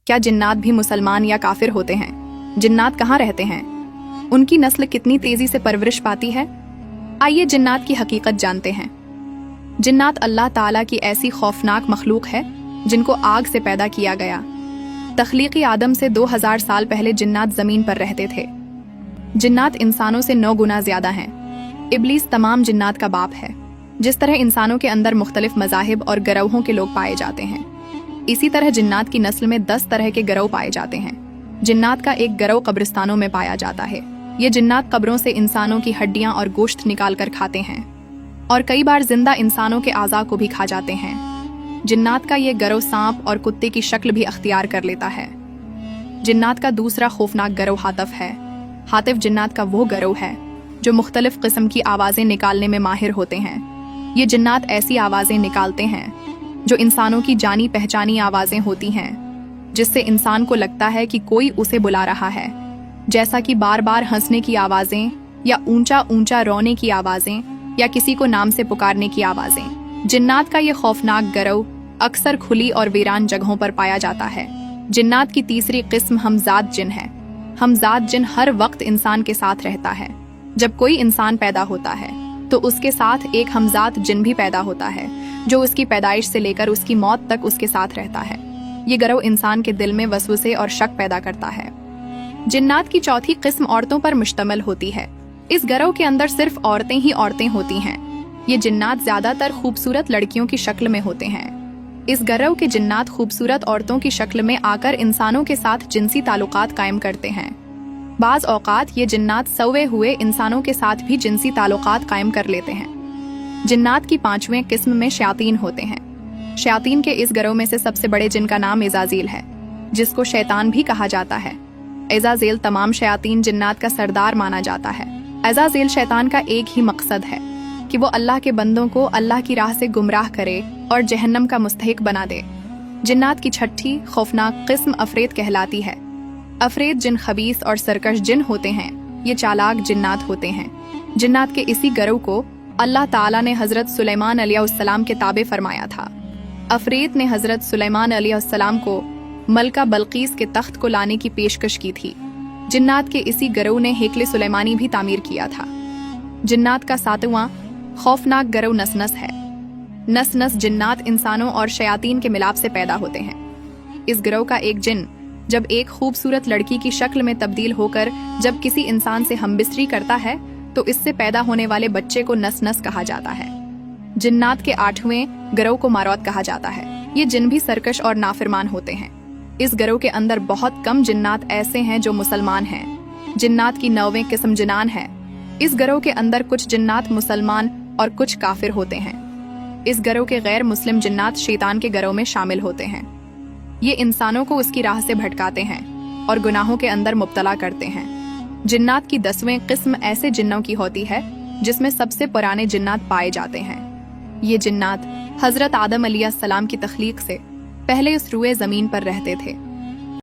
क्या जिन्नात भी मुसलमान या काफिर होते हैं? जिन्नात कहाँ रहते हैं? उनकी नस्ल कितनी तेजी से परवरिश पाती है? आइए जिन्नात की हकीकत जानते हैं। जिन्नात अल्लाह ताला की ऐसी खौफनाक मखलूक है जिनको आग से पैदा किया गया। तख्लीकी आदम से 2000 साल पहले जिन्नात जमीन पर रहते थे। जिन्नात इंसानों से 9 गुना ज्यादा हैं। इब्लीस तमाम जिन्नात का बाप है। जिस तरह इंसानों के अंदर मुख्तलिफ मज़ाहिब और गिरोहों के लोग पाए जाते हैं, इसी तरह जिन्नात की नस्ल में 10 तरह के गिरोह पाए जाते हैं। जिन्नात का एक गिरोह कब्रिस्तानों में पाया जाता है। ये जिन्नात कब्रों से इंसानों की हड्डियां और गोश्त निकाल कर खाते हैं और कई बार जिंदा इंसानों के आज़ा को भी खा जाते हैं। जिन्नात का ये गिरोह सांप और कुत्ते की शक्ल भी अख्तियार कर लेता है। जिन्नात का दूसरा खौफनाक गिरोह हातिफ है। हातिफ जिन्नात का वो गिरोह है जो मुख्तलिफ किस्म की आवाज़ें निकालने में माहिर होते हैं। ये जिन्नात ऐसी आवाज़ें निकालते हैं जो इंसानों की जानी पहचानी आवाज़ें होती हैं, जिससे इंसान को लगता है कि कोई उसे बुला रहा है, जैसा कि बार बार हंसने की आवाज़ें या ऊंचा ऊंचा रोने की आवाज़ें या किसी को नाम से पुकारने की आवाज़ें। जिन्नात का ये खौफनाक गिरोह अक्सर खुली और वीरान जगहों पर पाया जाता है। जिन्नात की तीसरी किस्म हमजाद जिन है। हमजाद जिन हर वक्त इंसान के साथ रहता है। जब कोई इंसान पैदा होता है तो उसके साथ एक हमजाद जिन भी पैदा होता है जो उसकी पैदाइश से लेकर उसकी मौत तक उसके साथ रहता है। ये गिरोह इंसान के दिल में वसवसे और शक पैदा करता है। जिन्नात की चौथी किस्म औरतों पर मुश्तमिल होती है। इस गिरोह के अंदर सिर्फ औरतें ही औरतें होती हैं। ये जिन्नात ज्यादातर खूबसूरत लड़कियों की शक्ल में होते हैं। इस गिरोह के जिन्नात खूबसूरत औरतों की शक्ल में आकर इंसानों के साथ जिनसी ताल्लुकात कायम करते हैं। बाज औकात ये जिन्नात सवे हुए इंसानों के साथ भी जिनसी ताल्लुकात कायम कर लेते हैं। जिन्नात की पांचवें किस्म में शयातीन होते हैं। शयातीन के इस गिरोह में से सबसे बड़े जिन का नाम इज़ाज़ील है, जिसको शैतान भी कहा जाता है। इज़ाज़ील तमाम शयातीन जिन्नात का सरदार माना जाता है। इज़ाज़ील शैतान का एक ही मकसद है कि वो अल्लाह के बंदों को अल्लाह की राह से गुमराह करे और जहन्नम का मुस्तहिक बना दे। जिन्नात की छठी खौफनाक किस्म अफरीत कहलाती है। अफरीत जिन खबीस और सरकश जिन होते हैं। ये चालाक जिन्नात होते हैं। जिन्नात के इसी गिरोह को अल्लाह ताला ने हजरत सुलेमान अलैहिस्सलाम के ताबे फरमाया था। अफरीत ने हजरत सुलेमान अलैहिस्सलाम को मलका बल्कीस के तख्त को लाने की पेशकश की थी। जिन्नात के इसी गिरोह ने हेकले सुलेमानी भी तामीर किया था। जिन्नात का सातवां खौफनाक गिरोह नसनस है। नसनस जिन्नात इंसानों और शयातीन के मिलाप से पैदा होते हैं। इस गिरोह का एक जिन जब एक खूबसूरत लड़की की शक्ल में तब्दील होकर जब किसी इंसान से हमबिस्तरी करता है तो इससे पैदा होने वाले बच्चे को नस कहा जाता है। जिन्नात के 8वें गिरोह को मारौत कहा जाता है। ये जिन भी सरकश और नाफरमान होते हैं। इस गिरोह के अंदर बहुत कम जिन्नात ऐसे हैं जो मुसलमान हैं। जिन्नात की 9वीं किस्म जिनान है। इस गिरोह के अंदर कुछ जिन्नात मुसलमान और कुछ काफिर होते हैं। इस गिरोह के गैर मुस्लिम जिन्नात शैतान के गिरोह में शामिल होते हैं। ये इंसानों को उसकी राह से भटकाते हैं और गुनाहों के अंदर मुब्तला करते हैं। जिन्नात की 10वीं किस्म ऐसे जिन्नों की होती है जिसमें सबसे पुराने जिन्नात पाए जाते हैं। ये जिन्नात हजरत आदम अलैहिस्सलाम की तख्लीक से पहले इस रुए जमीन पर रहते थे।